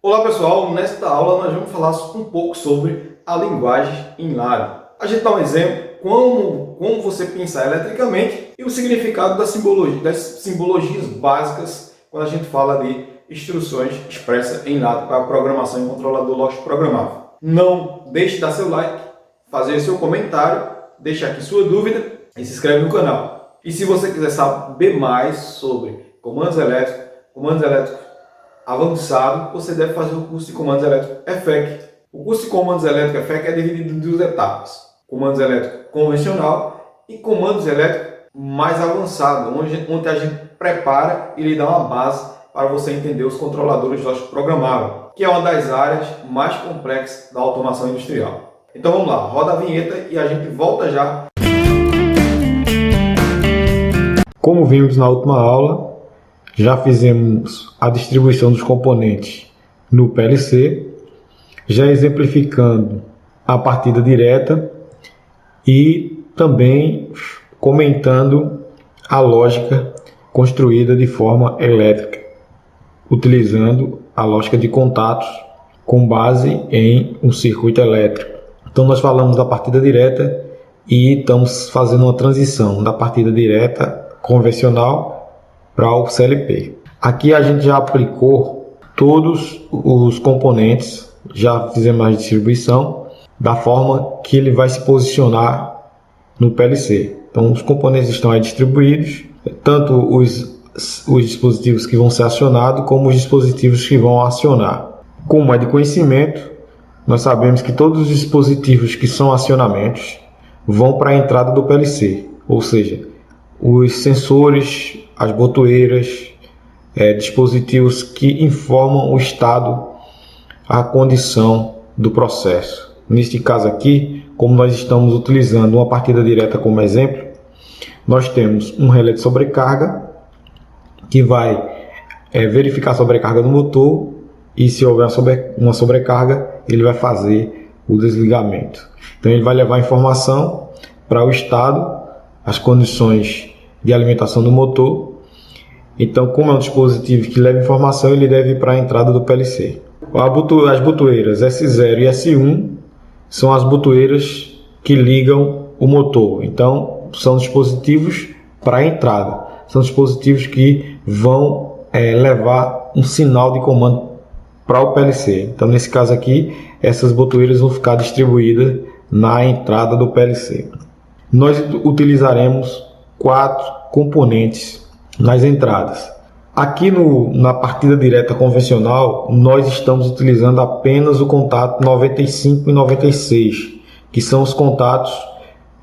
Olá pessoal, nesta aula nós vamos falar um pouco sobre a linguagem inline. A gente dá um exemplo, como você pensar eletricamente e o significado das simbologias básicas quando a gente fala de instruções expressas em lado para a programação em controlador lógico programável. Não deixe de dar seu like, fazer seu comentário, deixar aqui sua dúvida e se inscreve no canal. E se você quiser saber mais sobre comandos elétricos avançado, você deve fazer o curso de comandos elétricos EFEC. O curso de comandos elétricos EFEC é dividido em duas etapas: comandos elétricos convencional e comandos elétricos mais avançados, onde a gente prepara e lhe dá uma base para você entender os controladores lógicos programáveis, que é uma das áreas mais complexas da automação industrial. Então vamos lá, roda a vinheta e a gente volta já. Como vimos na última aula, já fizemos a distribuição dos componentes no PLC, já exemplificando a partida direta e também comentando a lógica construída de forma elétrica, utilizando a lógica de contatos com base em um circuito elétrico. Então nós falamos da partida direta e estamos fazendo uma transição da partida direta convencional para o CLP. Aqui a gente já aplicou todos os componentes, já fizemos a distribuição da forma que ele vai se posicionar no PLC. Então os componentes estão aí distribuídos, tanto os dispositivos que vão ser acionados como os dispositivos que vão acionar. Como é de conhecimento, nós sabemos que todos os dispositivos que são acionamentos vão para a entrada do PLC, ou seja, os sensores, as botoeiras, dispositivos que informam o estado, a condição do processo. Neste caso aqui, como nós estamos utilizando uma partida direta como exemplo, nós temos um relé de sobrecarga que vai verificar a sobrecarga do motor e, se houver uma sobrecarga, ele vai fazer o desligamento. Então ele vai levar informação para o estado, as condições de alimentação do motor. Então, como é um dispositivo que leva informação, ele deve ir para a entrada do PLC. As botoeiras S0 e S1 são as botoeiras que ligam o motor. Então, são dispositivos para a entrada. São dispositivos que vão levar um sinal de comando para o PLC. Então, nesse caso aqui, essas botoeiras vão ficar distribuídas na entrada do PLC. Nós utilizaremos 4 componentes nas entradas. Aqui na partida direta convencional, nós estamos utilizando apenas o contato 95 e 96, que são os contatos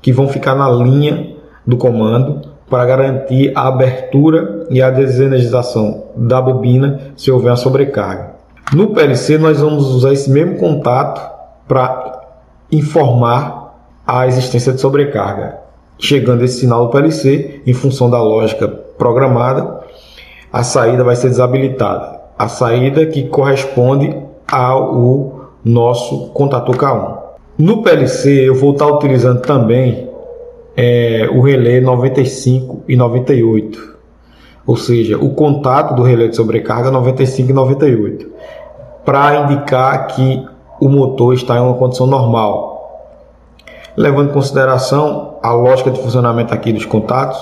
que vão ficar na linha do comando para garantir a abertura e a desenergização da bobina se houver uma sobrecarga. No PLC, nós vamos usar esse mesmo contato para informar a existência de sobrecarga. Chegando esse sinal do PLC, em função da lógica programada, a saída vai ser desabilitada. A saída que corresponde ao nosso contator K1. No PLC eu vou estar utilizando também o relé 95 e 98. Ou seja, o contato do relé de sobrecarga 95 e 98. Para indicar que o motor está em uma condição normal. Levando em consideração a lógica de funcionamento aqui dos contatos,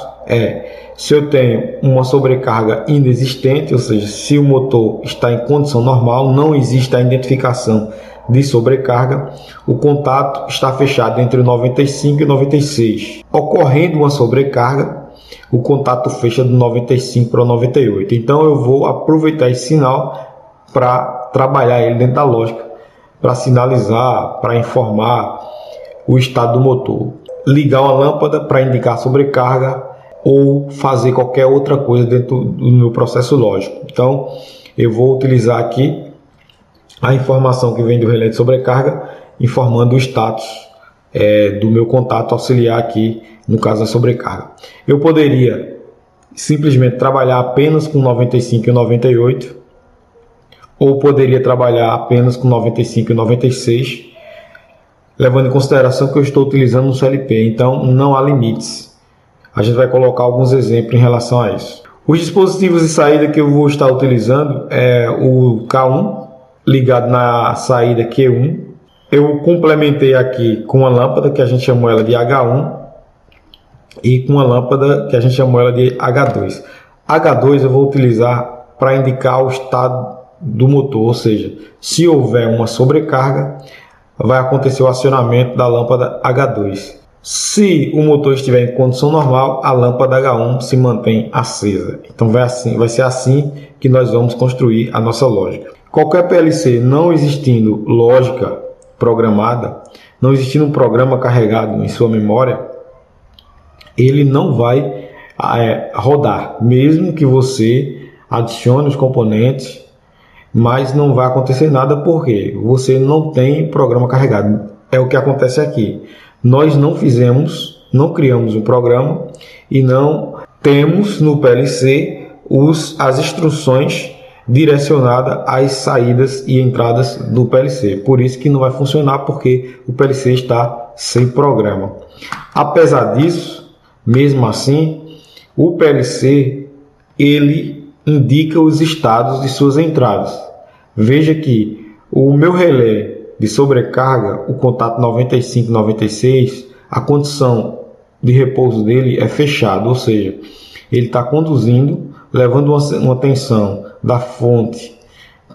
se eu tenho uma sobrecarga inexistente, ou seja, se o motor está em condição normal, não existe a identificação de sobrecarga, o contato está fechado entre o 95 e 96. Ocorrendo uma sobrecarga, o contato fecha do 95 para o 98. Então eu vou aproveitar esse sinal para trabalhar ele dentro da lógica, para sinalizar, para informar o estado do motor. Ligar uma lâmpada para indicar sobrecarga ou fazer qualquer outra coisa dentro do meu processo lógico. Então eu vou utilizar aqui a informação que vem do relé de sobrecarga, informando o status do meu contato auxiliar aqui, no caso da sobrecarga. Eu poderia simplesmente trabalhar apenas com 95 e 98, ou poderia trabalhar apenas com 95 e 96, levando em consideração que eu estou utilizando um CLP, então não há limites. A gente vai colocar alguns exemplos em relação a isso. Os dispositivos de saída que eu vou estar utilizando é o K1, ligado na saída Q1. Eu complementei aqui com uma lâmpada que a gente chamou ela de H1 e com uma lâmpada que a gente chamou ela de H2. H2 eu vou utilizar para indicar o estado do motor, ou seja, se houver uma sobrecarga, vai acontecer o acionamento da lâmpada H2. Se o motor estiver em condição normal, a lâmpada H1 se mantém acesa. Então vai ser assim que nós vamos construir a nossa lógica. Qualquer PLC não existindo lógica programada, não existindo um programa carregado em sua memória, ele não vai rodar, mesmo que você adicione os componentes, mas não vai acontecer nada porque você não tem programa carregado. É o que acontece aqui. Nós não criamos um programa e não temos no PLC as instruções direcionadas às saídas e entradas do PLC. Por isso que não vai funcionar, porque o PLC está sem programa. Apesar disso, mesmo assim, o PLC ele indica os estados de suas entradas. Veja que o meu relé de sobrecarga, o contato 95-96, a condição de repouso dele é fechado, ou seja, ele está conduzindo, levando uma tensão da fonte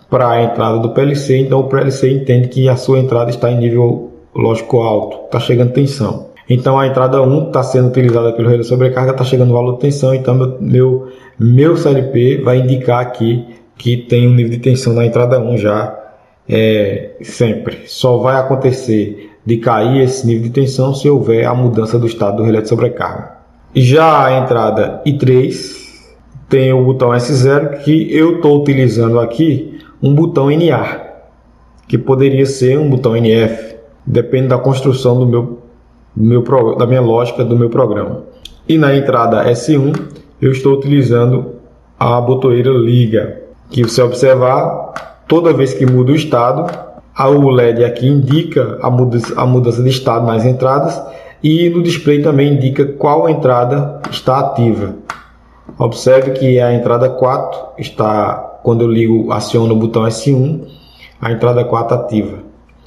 para a entrada do PLC, então o PLC entende que a sua entrada está em nível lógico alto, está chegando tensão. Então a entrada 1 está sendo utilizada pelo relé de sobrecarga, está chegando valor de tensão, então meu CLP vai indicar aqui que tem um nível de tensão na entrada 1 já sempre. Só vai acontecer de cair esse nível de tensão se houver a mudança do estado do relé de sobrecarga. Já a entrada I3 tem o botão S0, que eu estou utilizando aqui um botão NA, que poderia ser um botão NF, depende da construção da minha lógica do meu programa. E na entrada S1 eu estou utilizando a botoeira liga, que você observar, toda vez que muda o estado, o LED aqui indica a mudança de estado nas entradas e no display também indica qual entrada está ativa. Observe que a entrada 4 está, quando eu aciono o botão S1, a entrada 4 ativa.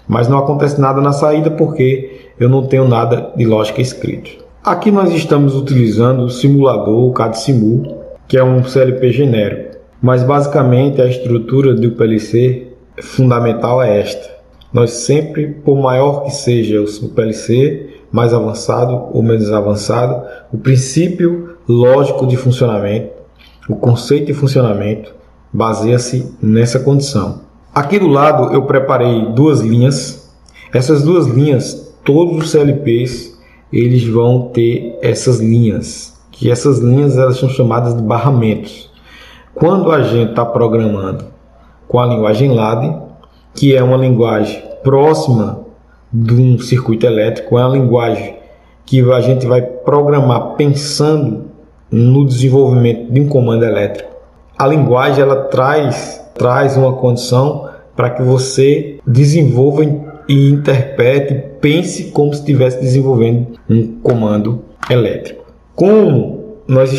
Mas não acontece nada na saída porque eu não tenho nada de lógica escrito. Aqui nós estamos utilizando o simulador, o CAD-Simu, que é um CLP genérico. Mas basicamente a estrutura do PLC fundamental é esta. Nós sempre, por maior que seja o PLC, mais avançado ou menos avançado, o princípio lógico de funcionamento, o conceito de funcionamento, baseia-se nessa condição. Aqui do lado eu preparei duas linhas. Essas duas linhas, todos os CLPs, eles vão ter essas linhas, que essas linhas elas são chamadas de barramentos. Quando a gente está programando com a linguagem LAD, que é uma linguagem próxima de um circuito elétrico, é uma linguagem que a gente vai programar pensando no desenvolvimento de um comando elétrico. A linguagem ela traz uma condição para que você desenvolva e interprete, pense como se estivesse desenvolvendo um comando elétrico. Como nós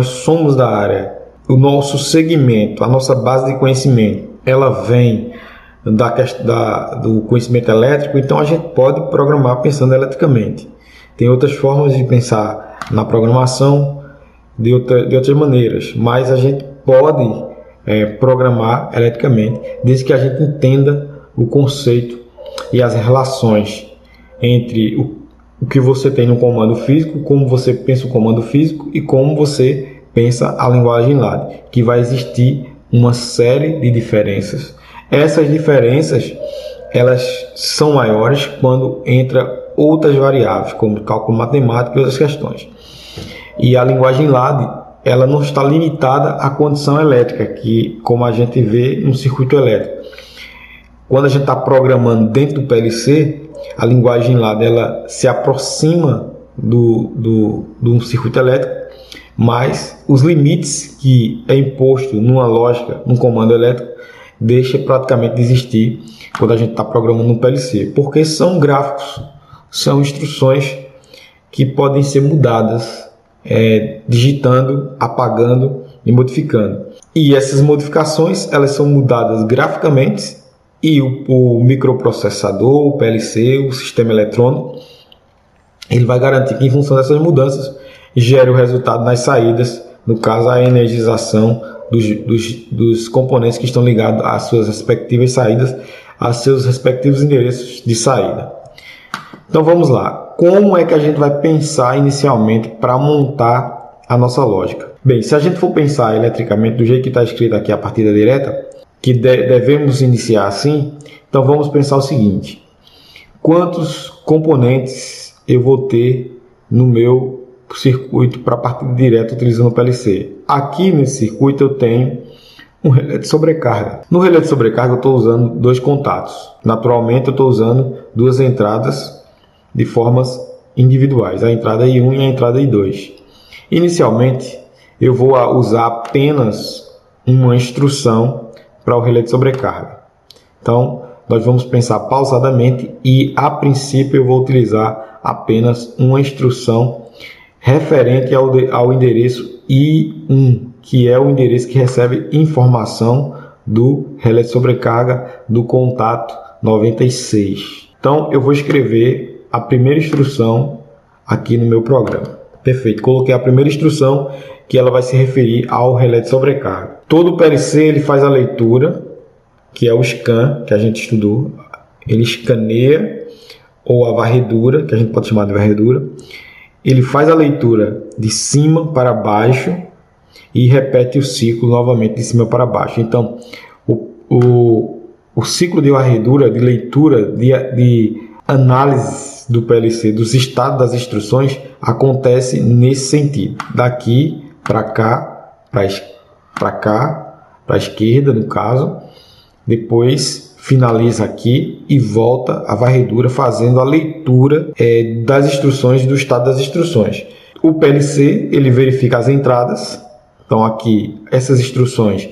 somos da área, o nosso segmento, a nossa base de conhecimento, ela vem do conhecimento elétrico, então a gente pode programar pensando eletricamente. Tem outras formas de pensar na programação de outras maneiras, mas a gente pode programar eletricamente, desde que a gente entenda o conceito e as relações entre o que você tem no comando físico, como você pensa o comando físico e como você pensa a linguagem LAD, que vai existir uma série de diferenças. Essas diferenças elas são maiores quando entra outras variáveis, como cálculo matemático e outras questões. E a linguagem LAD ela não está limitada à condição elétrica, que como a gente vê no circuito elétrico. Quando a gente está programando dentro do PLC, a linguagem LAD ela se aproxima do circuito elétrico, mas os limites que é imposto numa lógica, num comando elétrico, deixa praticamente de existir quando a gente está programando um PLC, porque são gráficos, são instruções que podem ser mudadas, digitando, apagando e modificando. E essas modificações elas são mudadas graficamente e o microprocessador, o PLC, o sistema eletrônico, ele vai garantir que em função dessas mudanças gere o resultado nas saídas, no caso a energização dos componentes que estão ligados às suas respectivas saídas, a seus respectivos endereços de saída. Então vamos lá, como é que a gente vai pensar inicialmente para montar a nossa lógica? Bem, se a gente for pensar eletricamente do jeito que está escrito aqui a partida direta, que devemos iniciar assim, então vamos pensar o seguinte: quantos componentes eu vou ter no meu circuito para partida direta utilizando o PLC? Aqui nesse circuito eu tenho um relé de sobrecarga. No relé de sobrecarga eu estou usando dois contatos. Naturalmente eu estou usando duas entradas de formas individuais, a entrada I1 e a entrada I2. Inicialmente eu vou usar apenas uma instrução para o relé de sobrecarga. Então nós vamos pensar pausadamente e a princípio eu vou utilizar apenas uma instrução referente ao endereço I1, que é o endereço que recebe informação do relé de sobrecarga do contato 96. Então eu vou escrever a primeira instrução aqui no meu programa. Perfeito, coloquei a primeira instrução que ela vai se referir ao relé de sobrecarga. Todo PLC ele faz a leitura, que é o scan que a gente estudou. Ele escaneia, ou a varredura, que a gente pode chamar de varredura. Ele faz a leitura de cima para baixo e repete o ciclo novamente de cima para baixo. Então, o ciclo de varredura, de leitura, de análise do PLC, dos estados das instruções, acontece nesse sentido. Daqui para cá, para cá, para a esquerda, no caso. Depois finaliza aqui e volta a varredura fazendo a leitura das instruções, do estado das instruções. O PLC ele verifica as entradas. Então aqui essas instruções,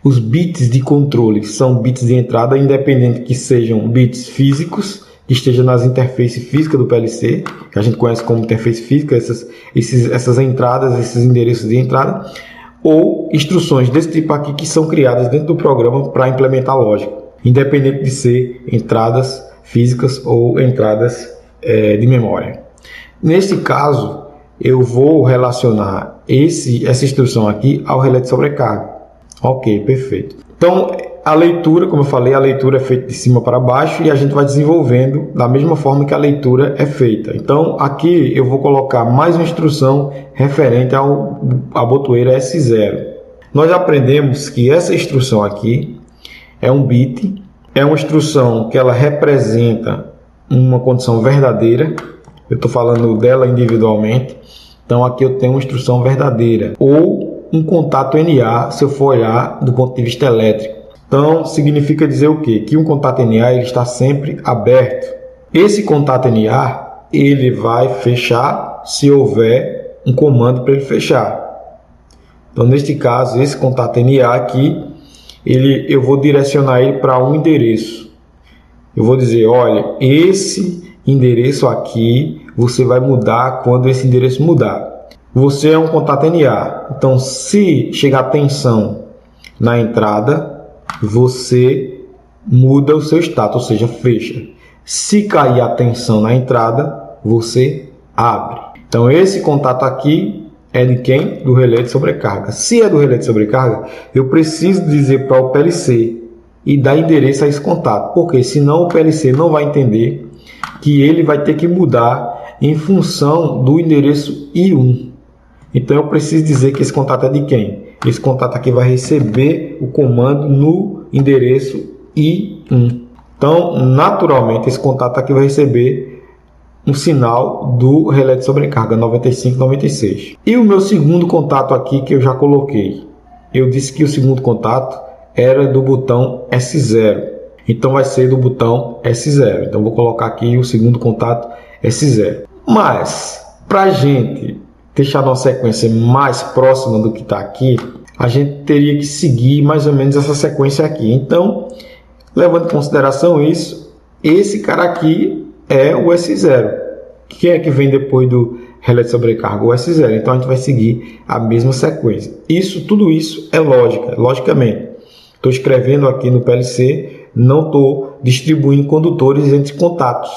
os bits de controle são bits de entrada, independente que sejam bits físicos, que estejam nas interfaces físicas do PLC, que a gente conhece como interface física, essas entradas, esses endereços de entrada, ou instruções desse tipo aqui que são criadas dentro do programa para implementar lógica, independente de ser entradas físicas ou entradas de memória. Neste caso, eu vou relacionar essa instrução aqui ao relé de sobrecarga. Ok, perfeito. Então, a leitura, como eu falei, a leitura é feita de cima para baixo e a gente vai desenvolvendo da mesma forma que a leitura é feita. Então, aqui eu vou colocar mais uma instrução referente à botoeira S0. Nós aprendemos que essa instrução aqui é um bit, é uma instrução que ela representa uma condição verdadeira. Eu estou falando dela individualmente. Então, aqui eu tenho uma instrução verdadeira ou um contato NA, se eu for olhar do ponto de vista elétrico. Então, significa dizer o quê? Que um contato NA ele está sempre aberto. Esse contato NA ele vai fechar se houver um comando para ele fechar. Então, neste caso, esse contato NA aqui, eu vou direcionar ele para um endereço. Eu vou dizer, olha, esse endereço aqui, você vai mudar quando esse endereço mudar. Você é um contato NA. Então, se chegar tensão na entrada, você muda o seu status, ou seja, fecha. Se cair a tensão na entrada, você abre. Então, esse contato aqui é de quem? Do relé de sobrecarga. Se é do relé de sobrecarga, eu preciso dizer para o PLC e dar endereço a esse contato, porque senão o PLC não vai entender que ele vai ter que mudar em função do endereço I1. Então, eu preciso dizer que esse contato é de quem? Esse contato aqui vai receber o comando no endereço I1. Então, naturalmente, esse contato aqui vai receber um sinal do relé de sobrecarga 9596. E o meu segundo contato aqui que eu já coloquei. Eu disse que o segundo contato era do botão S0. Então, vai ser do botão S0. Então, vou colocar aqui o segundo contato S0. Mas, para a gente deixar uma sequência mais próxima do que está aqui, a gente teria que seguir mais ou menos essa sequência aqui. Então, levando em consideração isso, esse cara aqui é o S0. Quem é que vem depois do relé de sobrecarga? O S0. Então a gente vai seguir a mesma sequência. Tudo isso é lógica, logicamente. Estou escrevendo aqui no PLC, não estou distribuindo condutores entre contatos.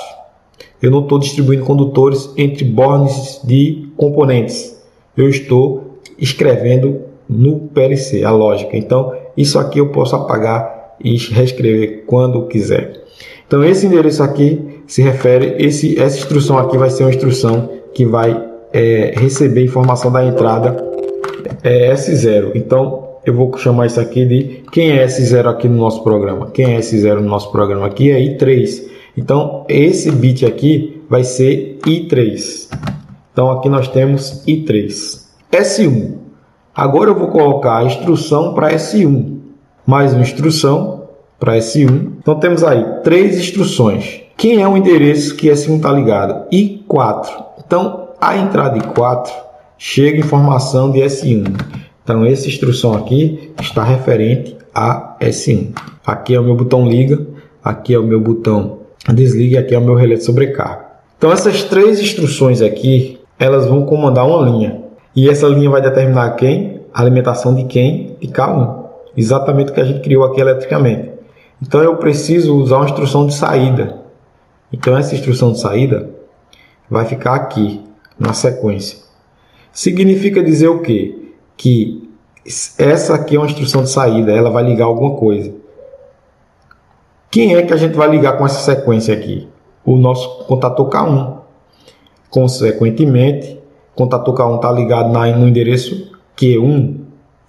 Eu não estou distribuindo condutores entre bornes de componentes. Eu estou escrevendo no PLC, a lógica. Então, isso aqui eu posso apagar e reescrever quando quiser. Então, esse endereço aqui se refere, essa instrução aqui vai ser uma instrução que vai receber informação da entrada S0. Então, eu vou chamar isso aqui de... Quem é S0 aqui no nosso programa? Quem é S0 no nosso programa aqui é I3. Então, esse bit aqui vai ser I3. Então, aqui nós temos I3. S1. Agora eu vou colocar a instrução para S1. Mais uma instrução para S1. Então, temos aí 3 instruções. Quem é o endereço que S1 está ligado? I4. Então, a entrada I4 chega informação de S1. Então, essa instrução aqui está referente a S1. Aqui é o meu botão liga, aqui é o meu botão desliga e aqui é o meu relé de sobrecarga. Então, essas 3 instruções aqui, elas vão comandar uma linha. E essa linha vai determinar quem? A alimentação de quem? De K1. Exatamente o que a gente criou aqui eletricamente. Então, eu preciso usar uma instrução de saída. Então, essa instrução de saída vai ficar aqui, na sequência. Significa dizer o quê? Que essa aqui é uma instrução de saída, ela vai ligar alguma coisa. Quem é que a gente vai ligar com essa sequência aqui? O nosso contator K1. Consequentemente, o contator K1 está ligado no endereço Q1.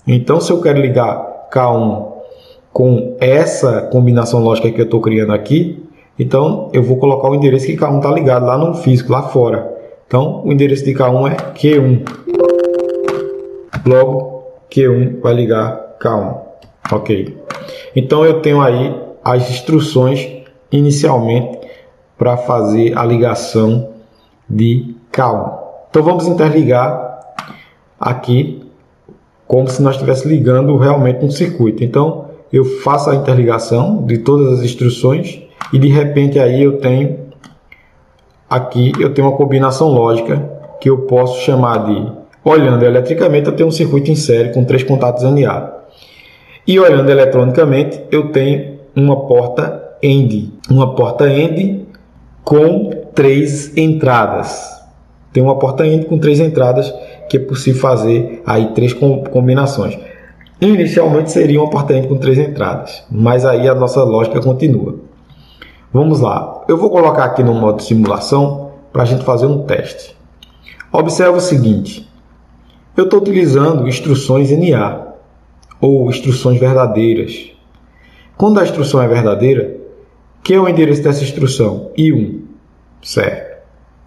Então, se eu quero ligar K1 com essa combinação lógica que eu estou criando aqui, então eu vou colocar o endereço que K1 está ligado lá no físico, lá fora. Então, o endereço de K1 é Q1. Logo, Q1 vai ligar K1. Ok. Então, eu tenho aí as instruções inicialmente para fazer a ligação de K1. Então, vamos interligar aqui como se nós estivéssemos ligando realmente um circuito. Então, eu faço a interligação de todas as instruções e de repente aí eu tenho uma combinação lógica que eu posso chamar de, olhando eletricamente, eu tenho um circuito em série com 3 contatos NA. E olhando eletronicamente, eu tenho uma porta AND. Uma porta AND com 3 entradas. Tem uma porta AND com 3 entradas que é possível fazer aí 3 combinações. Inicialmente seria uma porta AND com 3 entradas, mas aí a nossa lógica continua. Vamos lá. Eu vou colocar aqui no modo simulação para a gente fazer um teste. Observe o seguinte. Eu estou utilizando instruções NA ou instruções verdadeiras. Quando a instrução é verdadeira, que é o endereço dessa instrução? I1. Certo.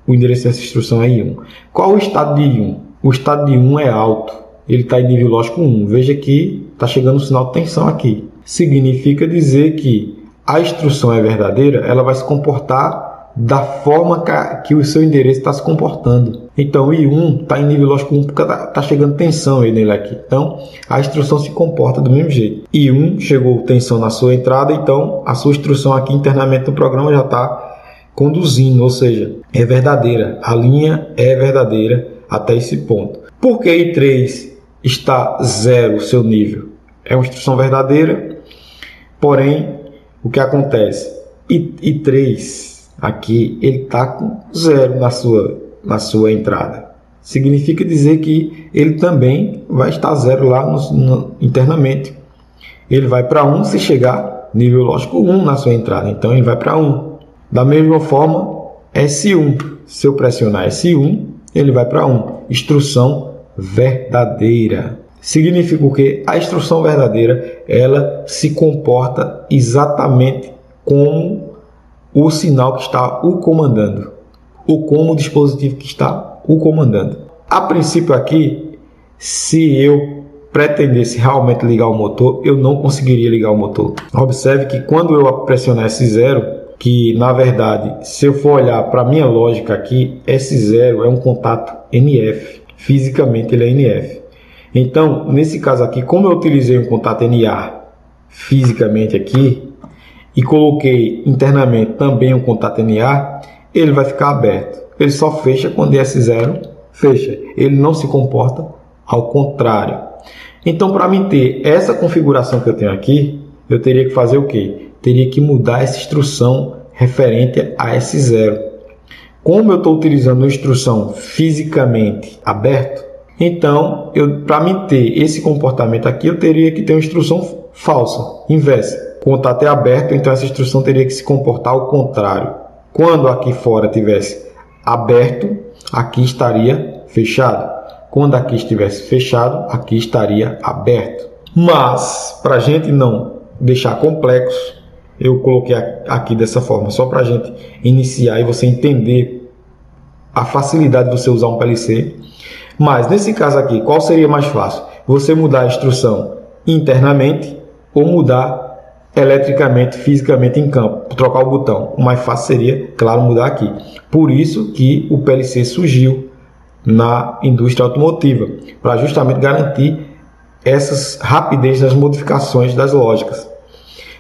O endereço dessa instrução é I1. Qual o estado de I1? O estado de I1 é alto. Ele está em nível lógico 1. Veja que está chegando um sinal de tensão aqui. Significa dizer que a instrução é verdadeira, ela vai se comportar da forma que o seu endereço está se comportando. Então, o I1 está em nível lógico 1 porque está chegando tensão nele aqui. Então, a instrução se comporta do mesmo jeito. I1 chegou tensão na sua entrada, então a sua instrução aqui internamente do programa já está conduzindo, ou seja, é verdadeira. A linha é verdadeira até esse ponto. Por que I3 está 0 o seu nível? É uma instrução verdadeira, porém, o que acontece? I3 aqui, ele está com 0 na sua entrada. Significa dizer que ele também vai estar 0 lá internamente. Ele vai para 1 se chegar nível lógico 1 na sua entrada. Então, ele vai para 1. Da mesma forma, S1. Se eu pressionar S1, ele vai para 1. Instrução verdadeira. Significa o quê? A instrução verdadeira, ela se comporta exatamente como o sinal que está o comandando, ou como o dispositivo que está o comandando. A princípio aqui, se eu pretendesse realmente ligar o motor, eu não conseguiria ligar o motor. Observe que quando eu pressionar S0, que na verdade, se eu for olhar para a minha lógica aqui, S0 é um contato NF. Fisicamente ele é NF. Então, nesse caso aqui, como eu utilizei um contato NA fisicamente aqui e coloquei internamente também um contato NA, ele vai ficar aberto. ele só fecha quando S0 fecha. Ele não se comporta ao contrário. Então, para mim ter essa configuração que eu tenho aqui, eu teria que fazer o quê? Teria que mudar essa instrução referente a S0. Como eu estou utilizando uma instrução fisicamente aberto, então, para mim ter esse comportamento aqui, eu teria que ter uma instrução falsa, inversa. O contato é aberto, então essa instrução teria que se comportar ao contrário. Quando aqui fora tivesse aberto, aqui estaria fechado. Quando aqui estivesse fechado, aqui estaria aberto. Mas, para a gente não deixar complexo, eu coloquei aqui dessa forma, só para a gente iniciar e você entender a facilidade de você usar um PLC. Mas, nesse caso aqui, qual seria mais fácil? Você mudar a instrução internamente ou mudar eletricamente, fisicamente em campo, trocar o botão. O mais fácil seria, claro, mudar aqui. Por isso que o PLC surgiu na indústria automotiva, para justamente garantir essas rapidez das modificações das lógicas.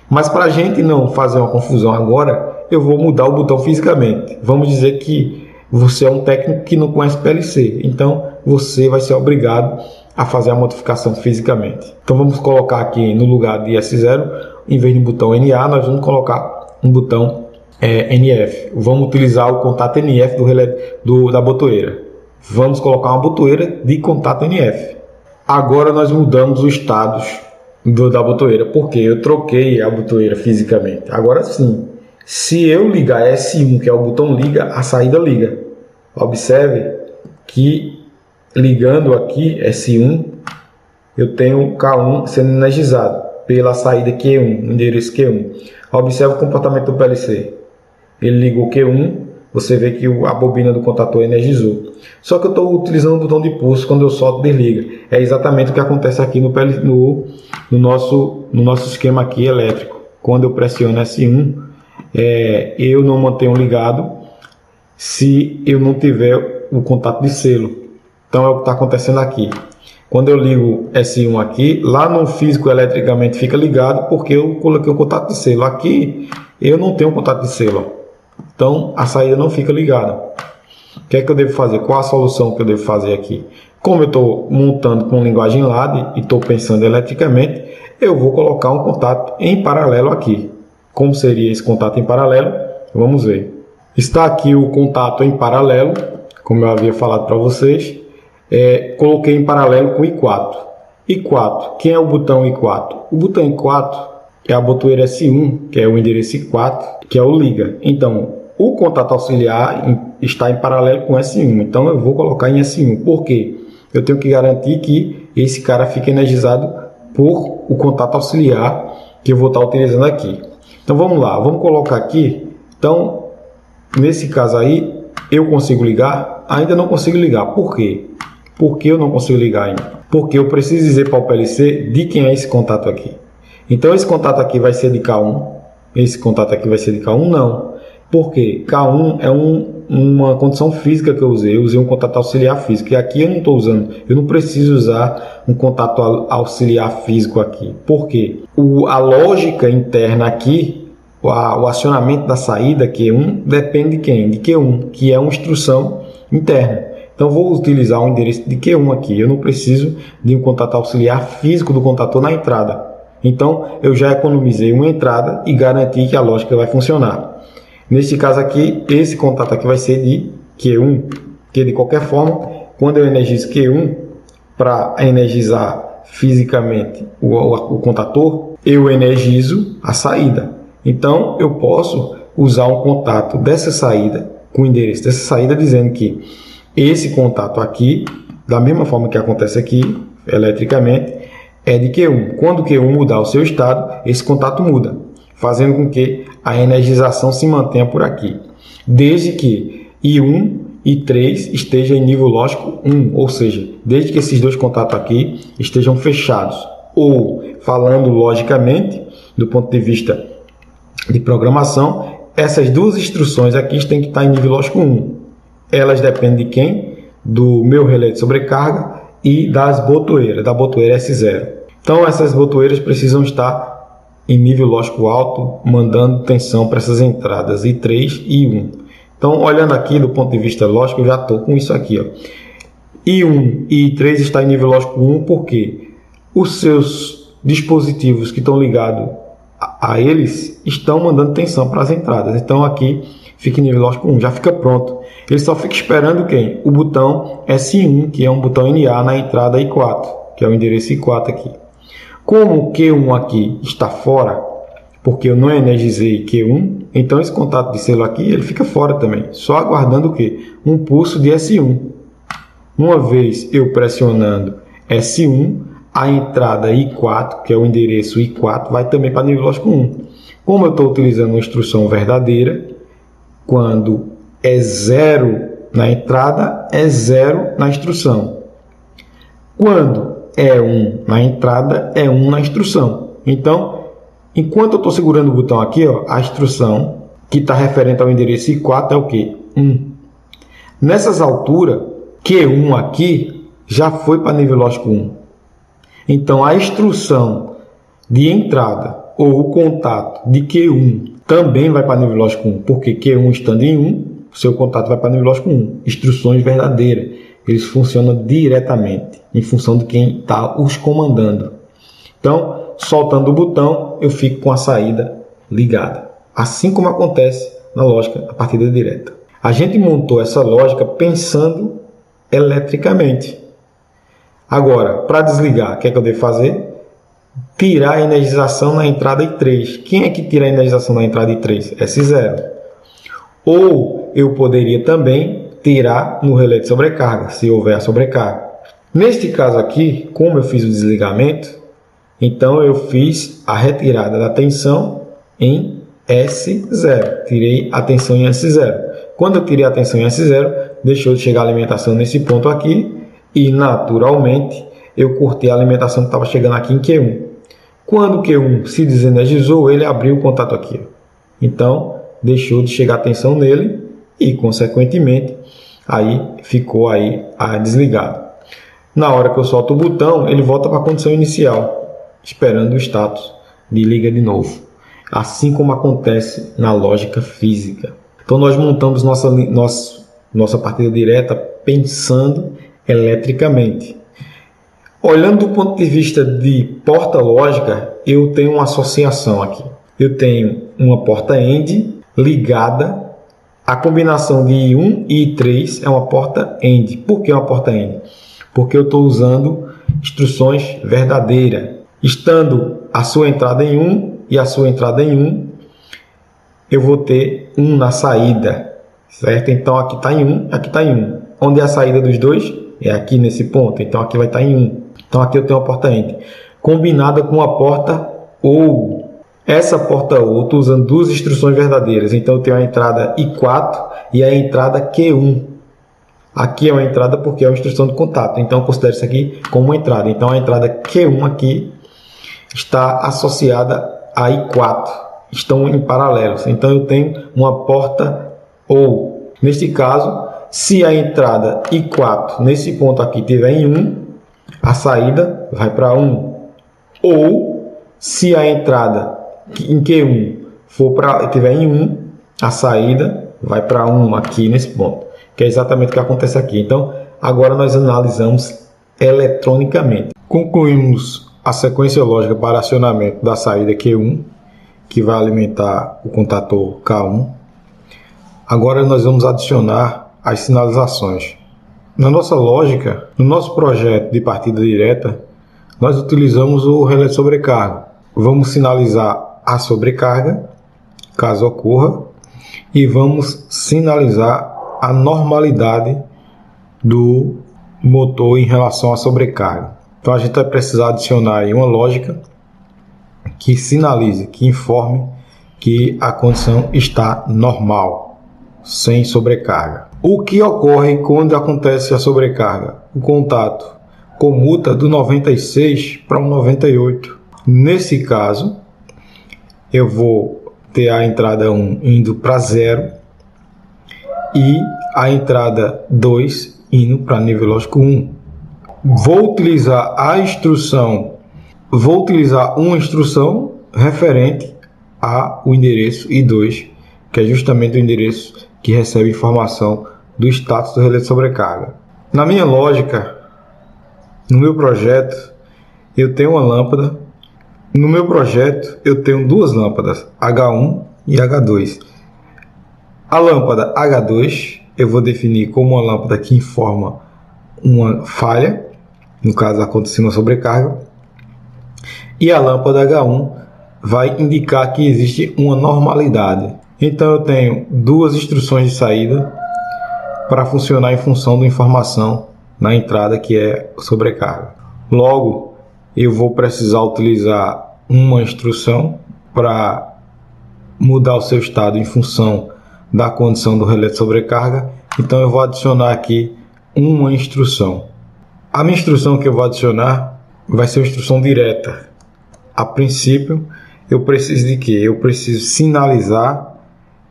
Mas para a gente não fazer uma confusão agora, eu vou mudar o botão fisicamente. Vamos dizer que você é um técnico que não conhece PLC, então você vai ser obrigado a fazer a modificação fisicamente. Então vamos colocar aqui no lugar de S0, em vez de botão NA, nós vamos colocar um botão NF. Vamos utilizar o contato NF da botoeira. Vamos colocar uma botoeira de contato NF. Agora nós mudamos os estados da botoeira, porque eu troquei a botoeira fisicamente. Agora sim, se eu ligar S1, que é o botão liga, a saída liga. Observe que ligando aqui S1, eu tenho K1 sendo energizado pela saída Q1, endereço Q1. Observe o comportamento do PLC. Ele ligou Q1, você vê que a bobina do contator energizou. Só que eu estou utilizando o botão de pulso quando eu solto desliga. É exatamente o que acontece aqui no nosso esquema aqui elétrico. Quando eu pressiono S1, eu não mantenho ligado se eu não tiver o contato de selo. Então é o que está acontecendo aqui. Quando eu ligo S1 aqui, lá no físico eletricamente fica ligado porque eu coloquei o contato de selo. Aqui eu não tenho contato de selo. Então a saída não fica ligada. O que é que eu devo fazer? Qual a solução que eu devo fazer aqui? Como eu estou montando com linguagem LAD e estou pensando eletricamente, eu vou colocar um contato em paralelo aqui. Como seria esse contato em paralelo? Vamos ver. Está aqui o contato em paralelo, como eu havia falado para vocês. Coloquei em paralelo com I4. I4, quem é o botão I4? O botão I4 é a botoeira S1, que é o endereço I4, que é o liga. Então, o contato auxiliar está em paralelo com S1. Então, eu vou colocar em S1. Por quê? Eu tenho que garantir que esse cara fique energizado por o contato auxiliar que eu vou estar utilizando aqui. Então, vamos lá. Vamos colocar aqui. Então, nesse caso aí, eu consigo ligar? Ainda não consigo ligar. Por quê? Por que eu não consigo ligar ainda? Porque eu preciso dizer para o PLC de quem é esse contato aqui. Então, esse contato aqui vai ser de K1. Esse contato aqui vai ser de K1? Não. Por quê? K1 é uma condição física que eu usei. Eu usei um contato auxiliar físico. E aqui eu não estou usando. Eu não preciso usar um contato auxiliar físico aqui. Por quê? A lógica interna aqui, o acionamento da saída Q1, depende de quem? De Q1, que é uma instrução interna. Então, vou utilizar o endereço de Q1 aqui. Eu não preciso de um contato auxiliar físico do contator na entrada. Então, eu já economizei uma entrada e garanti que a lógica vai funcionar. Neste caso aqui, esse contato aqui vai ser de Q1, que de qualquer forma, quando eu energizo Q1, para energizar fisicamente o contator, eu energizo a saída. Então, eu posso usar um contato dessa saída, com o endereço dessa saída, dizendo que esse contato aqui, da mesma forma que acontece aqui, eletricamente, é de Q1. Quando o Q1 mudar o seu estado, esse contato muda, fazendo com que a energização se mantenha por aqui. Desde que I1 e 3 estejam em nível lógico 1, ou seja, desde que esses dois contatos aqui estejam fechados. Ou, falando logicamente, do ponto de vista de programação, essas duas instruções aqui têm que estar em nível lógico 1. Elas dependem de quem? Do meu relé de sobrecarga e das botoeiras, da botoeira S0. Então, essas botoeiras precisam estar em nível lógico alto, mandando tensão para essas entradas I3 e I1. Então, olhando aqui do ponto de vista lógico, eu já estou com isso aqui. Ó. I1 e I3 está em nível lógico 1 porque os seus dispositivos que estão ligados a eles estão mandando tensão para as entradas. Então, aqui fica em nível lógico 1, já fica pronto. Ele só fica esperando quem? O botão S1, que é um botão NA na entrada I4, que é o endereço I4 aqui. Como o Q1 aqui está fora, porque eu não energizei Q1, então esse contato de selo aqui ele fica fora também, só aguardando o quê? Um pulso de S1. Uma vez eu pressionando S1, a entrada I4, que é o endereço I4, vai também para nível lógico 1. Como eu estou utilizando uma instrução verdadeira, quando é 0 na entrada, é 0 na instrução. Quando é 1 na entrada, é 1 na instrução. Então, enquanto eu estou segurando o botão aqui, ó, a instrução que está referente ao endereço I4 é o quê? 1. Nessas alturas, Q1 aqui já foi para nível lógico 1. Então, a instrução de entrada ou o contato de Q1 também vai para nível lógico 1, porque Q1 estando em 1, seu contato vai para nível lógico 1. Instruções verdadeiras. Eles funcionam diretamente, em função de quem está os comandando. Então, soltando o botão, eu fico com a saída ligada. Assim como acontece na lógica da partida direta. A gente montou essa lógica pensando eletricamente. Agora, para desligar, o que é que eu devo fazer? Tirar a energização na entrada I3. Quem é que tira a energização na entrada I3? S0. Ou eu poderia também tirar no relé de sobrecarga, se houver a sobrecarga. Neste caso aqui, como eu fiz o desligamento, então eu fiz a retirada da tensão em S0. Tirei a tensão em S0. Quando eu tirei a tensão em S0, deixou de chegar a alimentação nesse ponto aqui e, naturalmente, eu cortei a alimentação que estava chegando aqui em Q1. Quando o Q1 se desenergizou, ele abriu o contato aqui. Então, deixou de chegar a tensão nele e, consequentemente, aí ficou aí desligado. Na hora que eu solto o botão, ele volta para a condição inicial, esperando o status de liga de novo. Assim como acontece na lógica física. Então, nós montamos nossa partida direta pensando eletricamente. Olhando do ponto de vista de porta lógica, eu tenho uma associação aqui. Eu tenho uma porta AND ligada. A combinação de I1 e I3 é uma porta AND. Por que uma porta AND? Porque eu estou usando instruções verdadeiras. Estando a sua entrada em 1 e a sua entrada em 1, eu vou ter 1 na saída. Certo? Então aqui está em 1, aqui está em 1. Onde é a saída dos dois? É aqui nesse ponto. Então aqui vai estar em 1. Então aqui eu tenho uma porta AND combinada com a porta OU. Essa porta OU eu estou usando duas instruções verdadeiras. Então eu tenho a entrada I4 e a entrada Q1. Aqui é uma entrada porque é uma instrução de contato. Então eu considero isso aqui como uma entrada. Então a entrada Q1 aqui está associada a I4. Estão em paralelos. Então eu tenho uma porta OU. Neste caso, se a entrada I4 nesse ponto aqui estiver em 1, a saída vai para 1. Ou, se a entrada em Q1 estiver em 1, a saída vai para 1 aqui nesse ponto. Que é exatamente o que acontece aqui. Então, agora nós analisamos eletronicamente. Concluímos a sequência lógica para acionamento da saída Q1, que vai alimentar o contator K1. Agora nós vamos adicionar as sinalizações. Na nossa lógica, no nosso projeto de partida direta, nós utilizamos o relé de sobrecarga. Vamos sinalizar a sobrecarga, caso ocorra, e vamos sinalizar a normalidade do motor em relação à sobrecarga. Então a gente vai precisar adicionar aí uma lógica que sinalize, que informe que a condição está normal, sem sobrecarga. O que ocorre quando acontece a sobrecarga? O contato comuta do 96 para o 98. Nesse caso, eu vou ter a entrada 1 indo para 0 e a entrada 2 indo para nível lógico 1. Vou utilizar uma instrução referente ao endereço I2, que é justamente o endereço que recebe informação do status do relé de sobrecarga. Na minha lógica, no meu projeto, eu tenho uma lâmpada. No meu projeto, eu tenho duas lâmpadas, H1 e H2. A lâmpada H2 eu vou definir como uma lâmpada que informa uma falha, no caso acontecendo uma sobrecarga, e a lâmpada H1 vai indicar que existe uma normalidade. Então eu tenho duas instruções de saída para funcionar em função da informação na entrada, que é sobrecarga. Logo, eu vou precisar utilizar uma instrução para mudar o seu estado em função da condição do relé de sobrecarga. Então eu vou adicionar aqui uma instrução. A minha instrução que eu vou adicionar vai ser uma instrução direta. A princípio, eu preciso de quê? Eu preciso sinalizar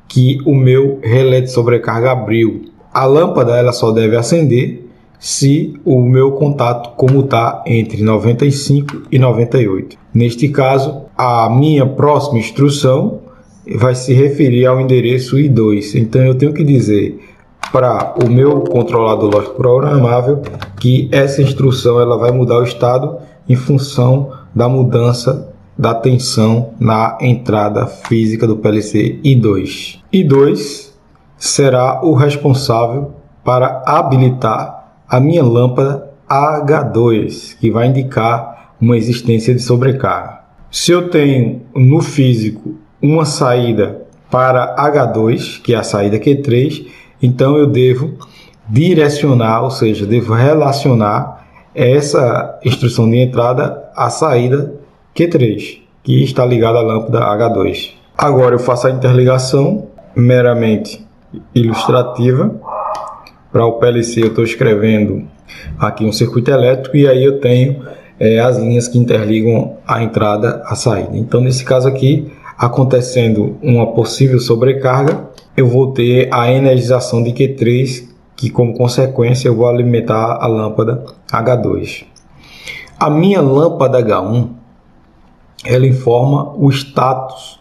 que o meu relé de sobrecarga abriu. A lâmpada ela só deve acender se o meu contato comutar entre 95 e 98. Neste caso, a minha próxima instrução vai se referir ao endereço I2. Então eu tenho que dizer para o meu controlador lógico programável que essa instrução ela vai mudar o estado em função da mudança da tensão na entrada física do PLC I2. I2 será o responsável para habilitar a minha lâmpada H2, que vai indicar uma existência de sobrecarga. Se eu tenho no físico uma saída para H2, que é a saída Q3, então eu devo direcionar, ou seja, devo relacionar essa instrução de entrada à saída Q3, que está ligada à lâmpada H2. Agora eu faço a interligação meramente ilustrativa. Para o PLC eu estou escrevendo aqui um circuito elétrico e aí eu tenho as linhas que interligam a entrada à saída. Então nesse caso aqui, acontecendo uma possível sobrecarga, eu vou ter a energização de Q3, que como consequência eu vou alimentar a lâmpada H2. A minha lâmpada H1 ela informa o status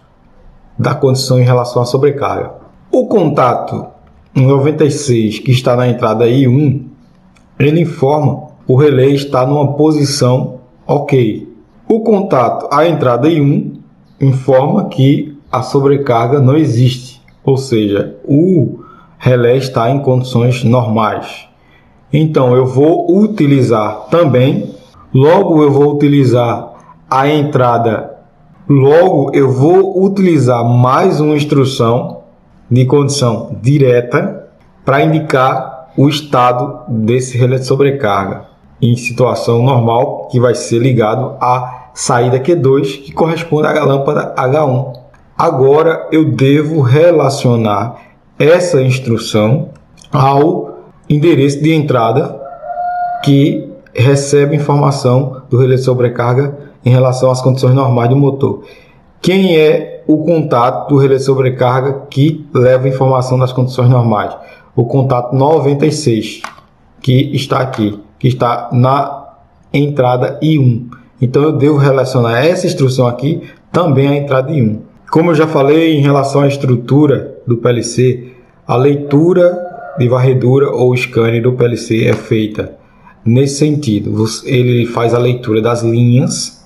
da condição em relação à sobrecarga. O contato 96 que está na entrada I1, ele informa o relé está numa posição ok. O contato à entrada I1 informa que a sobrecarga não existe, ou seja, o relé está em condições normais. Então eu vou utilizar também, logo eu vou utilizar a entrada, logo eu vou utilizar mais uma instrução de condição direta para indicar o estado desse relé de sobrecarga em situação normal, que vai ser ligado à saída Q2, que corresponde à lâmpada H1. Agora eu devo relacionar essa instrução ao endereço de entrada que recebe informação do relé de sobrecarga em relação às condições normais do motor. Quem é o contato do relé de sobrecarga que leva informação das condições normais? O contato 96, que está aqui, que está na entrada I1. Então eu devo relacionar essa instrução aqui também à entrada I1. Como eu já falei em relação à estrutura do PLC, a leitura de varredura ou scanner do PLC é feita nesse sentido. Ele faz a leitura das linhas,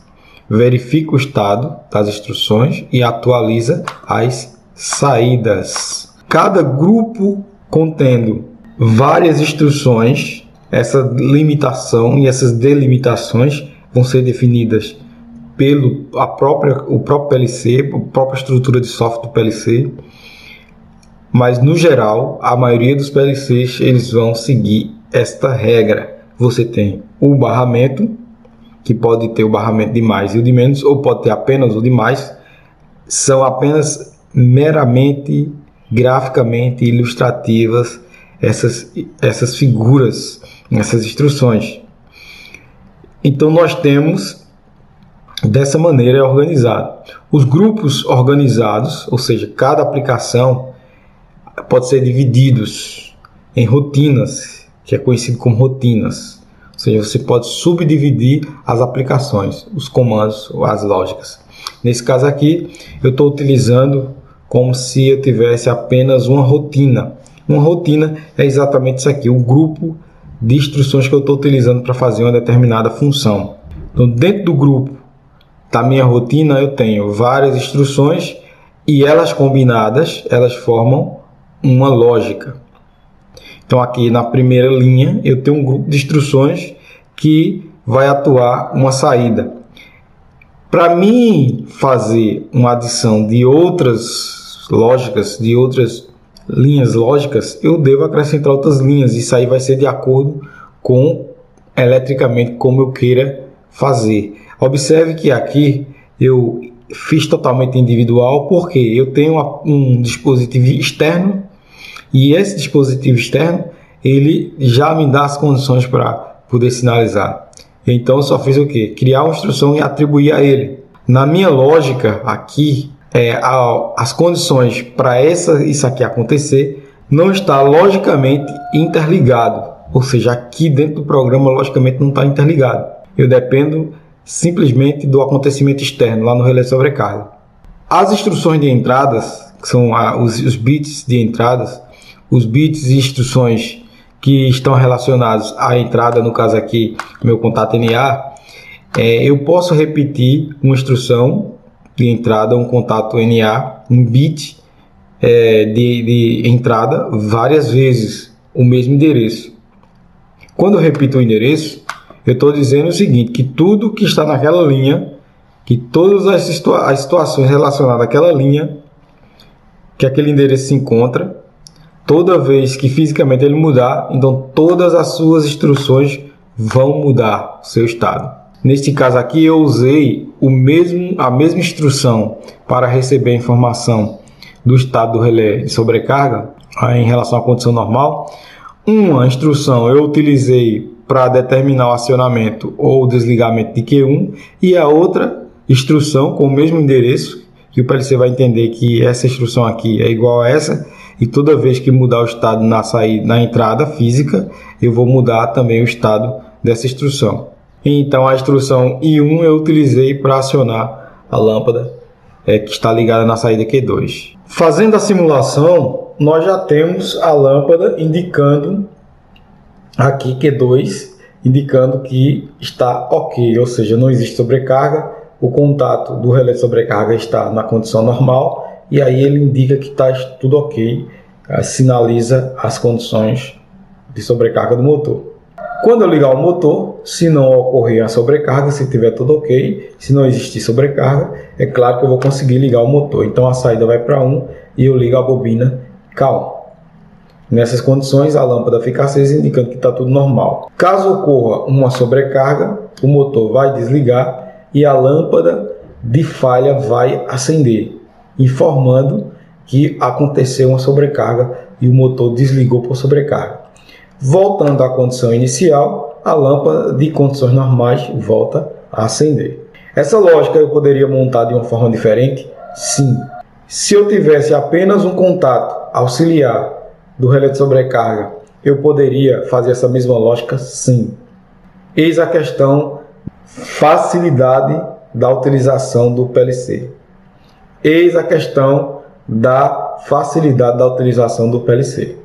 verifica o estado das instruções e atualiza as saídas. Cada grupo contendo várias instruções, essa limitação e essas delimitações vão ser definidas pelo o próprio PLC, a própria estrutura de software do PLC, mas no geral a maioria dos PLCs eles vão seguir esta regra. Você tem o barramento, que pode ter o barramento de mais e o de menos, ou pode ter apenas o de mais. São apenas meramente graficamente ilustrativas essas figuras, essas instruções. Então nós temos dessa maneira organizado. Os grupos organizados, ou seja, cada aplicação pode ser divididos em rotinas, que é conhecido como rotinas. Ou seja, você pode subdividir as aplicações, os comandos, as lógicas. Nesse caso aqui, eu estou utilizando como se eu tivesse apenas uma rotina. Uma rotina é exatamente isso aqui, o grupo de instruções que eu estou utilizando para fazer uma determinada função. Então, dentro do grupo da minha rotina, eu tenho várias instruções e elas combinadas, elas formam uma lógica. Então, aqui na primeira linha, eu tenho um grupo de instruções que vai atuar uma saída. Para mim fazer uma adição de outras lógicas, de outras linhas lógicas, eu devo acrescentar outras linhas. Isso aí vai ser de acordo com eletricamente como eu queira fazer. Observe que aqui eu fiz totalmente individual, porque eu tenho um dispositivo externo e esse dispositivo externo ele já me dá as condições para poder sinalizar. Então eu só fiz o quê? Criar uma instrução e atribuir a ele. Na minha lógica aqui, as condições para isso aqui acontecer não está logicamente interligado. Ou seja, aqui dentro do programa logicamente não está interligado. Eu dependo simplesmente do acontecimento externo lá no relé de sobrecarga. As instruções de entradas, que são os bits de entradas, os bits e instruções que estão relacionados à entrada, no caso aqui, meu contato NA, eu posso repetir uma instrução de entrada, um contato NA, um bit de entrada várias vezes, o mesmo endereço. Quando eu repito o endereço, eu estou dizendo o seguinte, que tudo que está naquela linha, que todas as situações relacionadas àquela linha, que aquele endereço se encontra, toda vez que fisicamente ele mudar, então todas as suas instruções vão mudar seu estado. Neste caso aqui eu usei a mesma instrução para receber a informação do estado do relé de sobrecarga em relação à condição normal. Uma instrução eu utilizei para determinar o acionamento ou desligamento de Q1 e a outra instrução com o mesmo endereço, que o PLC vai entender que essa instrução aqui é igual a essa, e toda vez que mudar o estado na entrada física, eu vou mudar também o estado dessa instrução. Então a instrução I1 eu utilizei para acionar a lâmpada que está ligada na saída Q2. Fazendo a simulação, nós já temos a lâmpada indicando aqui Q2, indicando que está ok, ou seja, não existe sobrecarga, o contato do relé de sobrecarga está na condição normal, e aí ele indica que está tudo ok, sinaliza as condições de sobrecarga do motor. Quando eu ligar o motor, se não ocorrer a sobrecarga, se tiver tudo ok, se não existir sobrecarga, é claro que eu vou conseguir ligar o motor. Então a saída vai para 1 e eu ligo a bobina K1. Nessas condições a lâmpada fica acesa, indicando que está tudo normal. Caso ocorra uma sobrecarga, o motor vai desligar e a lâmpada de falha vai acender, informando que aconteceu uma sobrecarga e o motor desligou por sobrecarga. Voltando à condição inicial, a lâmpada de condições normais volta a acender. Essa lógica eu poderia montar de uma forma diferente? Sim. Se eu tivesse apenas um contato auxiliar do relé de sobrecarga, eu poderia fazer essa mesma lógica? Sim. Eis a questão facilidade da utilização do PLC. Eis a questão da facilidade da utilização do PLC.